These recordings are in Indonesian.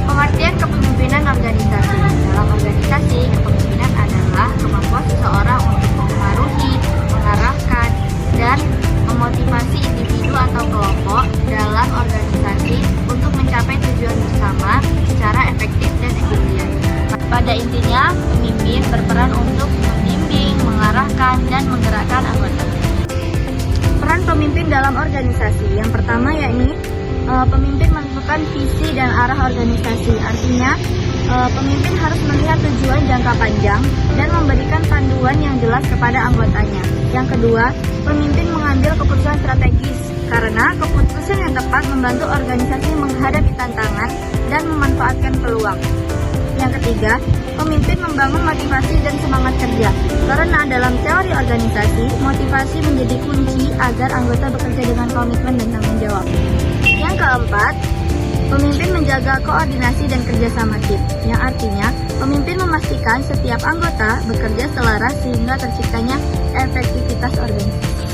Pengertian kepemimpinan organisasi. Dalam organisasi, kepemimpinan adalah kemampuan seseorang untuk mempengaruhi, mengarahkan, dan memotivasi individu atau kelompok dalam organisasi untuk mencapai tujuan bersama secara efektif dan efisien. Pada intinya, pemimpin berperan untuk membimbing, mengarahkan, dan menggerakkan anggota. Peran pemimpin dalam organisasi. Yang pertama yakni pemimpin menentukan visi dan arah organisasi. Artinya, pemimpin harus melihat tujuan jangka panjang dan memberikan panduan yang jelas kepada anggotanya. Yang kedua, pemimpin mengambil keputusan strategis karena keputusan yang tepat membantu organisasi menghadapi tantangan dan memanfaatkan peluang. Yang ketiga, pemimpin membangun motivasi dan semangat kerja. Karena dalam teori organisasi, motivasi menjadi kunci agar anggota bekerja dengan komitmen dan tanggung jawab. Yang keempat, pemimpin menjaga koordinasi dan kerjasama tim, yang artinya pemimpin memastikan setiap anggota bekerja selaras sehingga terciptanya efektivitas organisasi.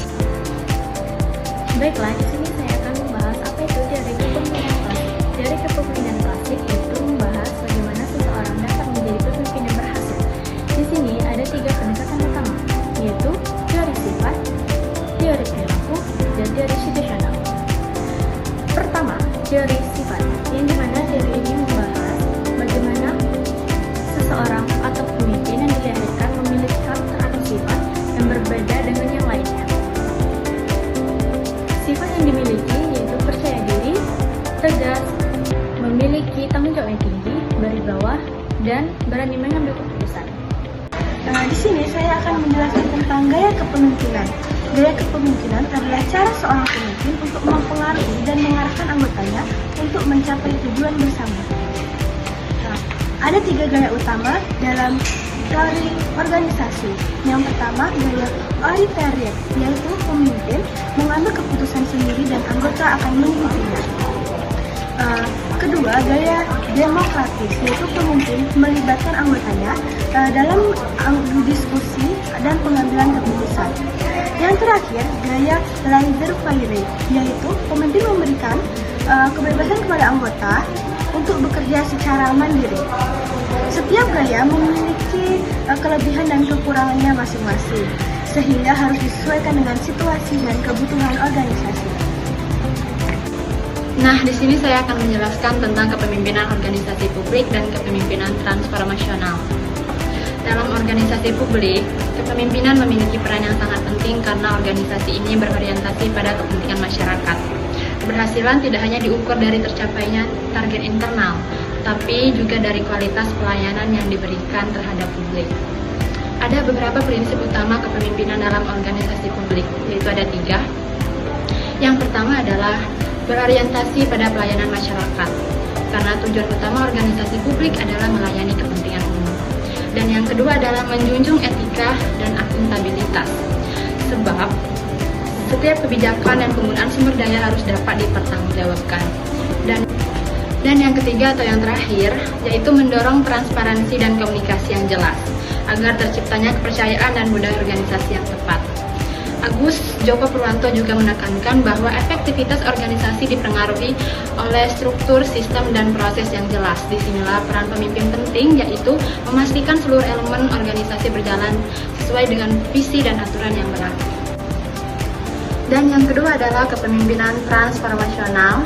Baiklah, di sini saya akan membahas apa itu teori kepemimpinan klasik. Teori kepemimpinan klasik itu membahas bagaimana seseorang dapat menjadi pemimpin yang berhasil. Di sini ada 3 pendekatan utama, yaitu teori sifat, teori perilaku, dan teori situasional. Pertama, teori sifat, yang dimana teori ini membahas bagaimana seseorang atau pemimpin yang dilahirkan memiliki karakter atau sifat yang berbeda dengan yang lainnya. Sifat yang dimiliki yaitu percaya diri, tegas, memiliki tanggung jawab yang tinggi, berwibawa, dan berani mengambil keputusan. Di sini saya akan menjelaskan tentang gaya kepemimpinan. Gaya kepemimpinan adalah cara seorang pemimpin untuk mempengaruhi dan mengarahkan anggotanya untuk mencapai tujuan bersama. Ada 3 gaya utama dalam teori organisasi. Yang pertama, gaya authoritarian, yaitu pemimpin mengambil keputusan sendiri dan anggota akan mengikutinya. Kedua, gaya demokratis, yaitu pemimpin melibatkan anggotanya dalam diskusi dan pengambilan keputusan. Yang terakhir, gaya laissez-faire, yaitu pemimpin memberikan kebebasan kepada anggota untuk bekerja secara mandiri. Setiap gaya memiliki kelebihan dan kekurangannya masing-masing, sehingga harus disesuaikan dengan situasi dan kebutuhan organisasi. Nah, di sini saya akan menjelaskan tentang kepemimpinan organisasi publik dan kepemimpinan transformasional. Dalam organisasi publik, kepemimpinan memiliki peran yang sangat penting karena organisasi ini berorientasi pada kepentingan masyarakat. Keberhasilan tidak hanya diukur dari tercapainya target internal, tapi juga dari kualitas pelayanan yang diberikan terhadap publik. Ada beberapa prinsip utama kepemimpinan dalam organisasi publik, yaitu ada 3. Yang pertama adalah berorientasi pada pelayanan masyarakat, karena tujuan utama organisasi publik adalah melayani kepentingan umum. Dan yang kedua adalah menjunjung etika dan akuntabilitas, sebab setiap kebijakan dan penggunaan sumber daya harus dapat dipertanggungjawabkan. Dan yang ketiga atau yang terakhir, yaitu mendorong transparansi dan komunikasi yang jelas, agar terciptanya kepercayaan dan budaya organisasi yang tepat. Agus Joko Purwanto juga menekankan bahwa efektivitas organisasi dipengaruhi oleh struktur, sistem, dan proses yang jelas. Disinilah peran pemimpin penting, yaitu memastikan seluruh elemen organisasi berjalan sesuai dengan visi dan aturan yang berlaku. Dan yang kedua adalah kepemimpinan transformasional.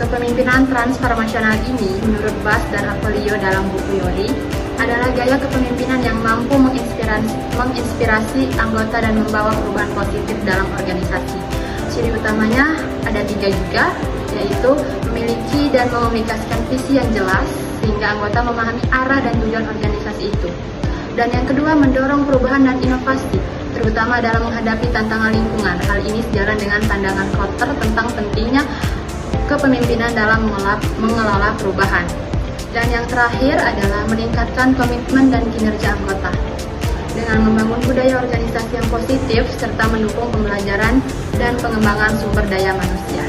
Kepemimpinan transformasional ini, menurut Bas dan Apolio dalam buku Yori, adalah gaya kepemimpinan yang mampu menginspirasi anggota dan membawa perubahan positif dalam organisasi. Ciri utamanya ada 3 juga, yaitu memiliki dan mengomunikasikan visi yang jelas, sehingga anggota memahami arah dan tujuan organisasi itu. Dan yang kedua, mendorong perubahan dan inovasi, terutama dalam menghadapi tantangan lingkungan. Hal ini sejalan dengan pandangan Kotter tentang pentingnya kepemimpinan dalam mengelola perubahan. Dan yang terakhir adalah meningkatkan komitmen dan kinerja anggota dengan membangun budaya organisasi yang positif serta mendukung pembelajaran dan pengembangan sumber daya manusia.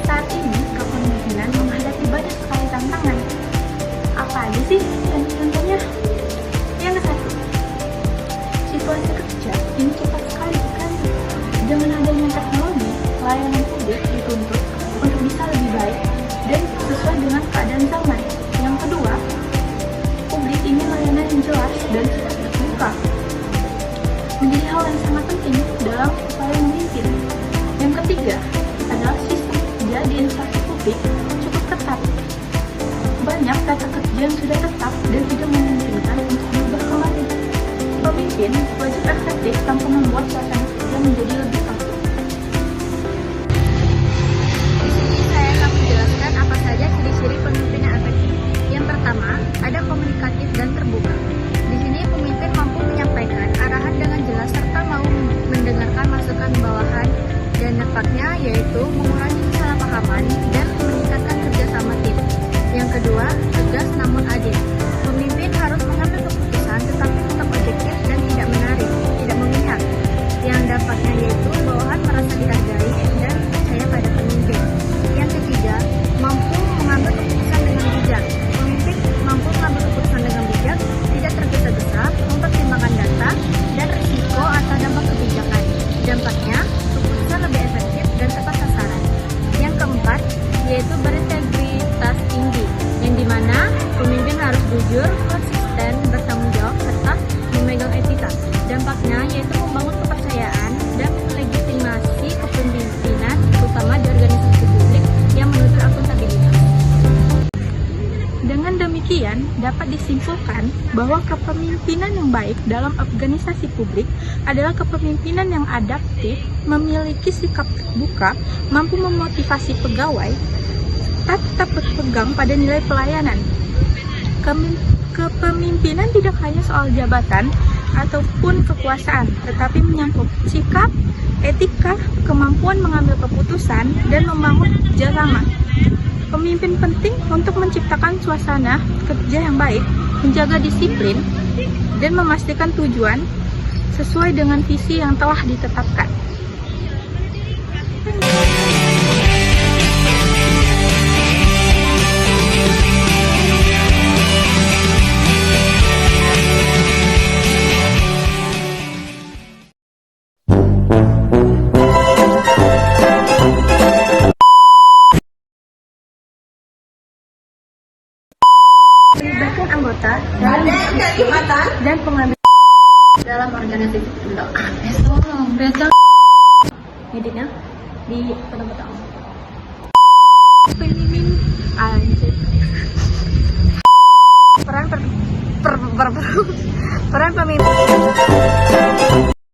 Saat ini, kepemimpinan menghadapi banyak sekali tantangan. Apa aja sih contohnya? Yang satu, situasi kerja ini cepat sekali berganti. Dengan adanya teknologi, layanan publik dituntut untuk bisa lebih baik dan sesuai dengan keadaan zaman. Yang kedua, publik ingin layanan yang jelas dan cepat terbuka. Menjadi hal yang sangat penting dalam upaya memimpin. Yang ketiga adalah sistem kerja di instansi publik cukup ketat. Banyak tata kerja yang sudah tetap dan tidak memungkinkan untuk diubah kembali. Pemimpin wajib efektif tanpa membuat suasana kerja menjadi lebih kaku. Di sini saya akan menjelaskan apa saja ciri-ciri pemimpin yang efektif. Yang pertama, ada komunikatif dan terbuka. Di sini pemimpin mampu menyampaikan arahan dengan jelas serta mau mendengarkan masukan bawahan, dan dampaknya yaitu mengurangi kesalahpahaman dan meningkatkan kerjasama tim. Yang kedua, tegas namun adil. Pemimpin harus mengambil keputusan tetapi tetap objektif dan tidak menarik, tidak memihak. Yang dampaknya yaitu bawahan merasa dihargai dan percaya pada pemimpin. Yang ketiga, mampu mengambil keputusan dengan bijak. Pemimpin mampu mengambil keputusan dengan bijak, tidak tergesa-gesa, mempertimbangkan data dan risiko atau dampak kebijakan. Dampaknya, keputusan lebih efektif dan tepat sasaran. Yang keempat, yaitu berintegritas tinggi, yang dimana pemimpin harus jujur, konsisten, bertanggung jawab, serta memegang etika. Dampaknya yaitu membangun kepercayaan dan legitimasi kepemimpinan, terutama di organisasi publik yang menuntut akuntabilitas. Dengan demikian, dapat disimpulkan bahwa kepemimpinan yang baik dalam organisasi publik adalah kepemimpinan yang adaptif, memiliki sikap terbuka, mampu memotivasi pegawai, tetap berpegang pada nilai pelayanan. Kepemimpinan tidak hanya soal jabatan ataupun kekuasaan, tetapi menyangkut sikap, etika, kemampuan mengambil keputusan, dan membangun kerjasama. Pemimpin penting untuk menciptakan suasana kerja yang baik, menjaga disiplin, dan memastikan tujuan sesuai dengan visi yang telah ditetapkan. Melibatkan anggota dalam diskusi dan pengambilan Dalam organisasi Ngeditnya di foto-foto. pemimpin anjir. Peran pemimpin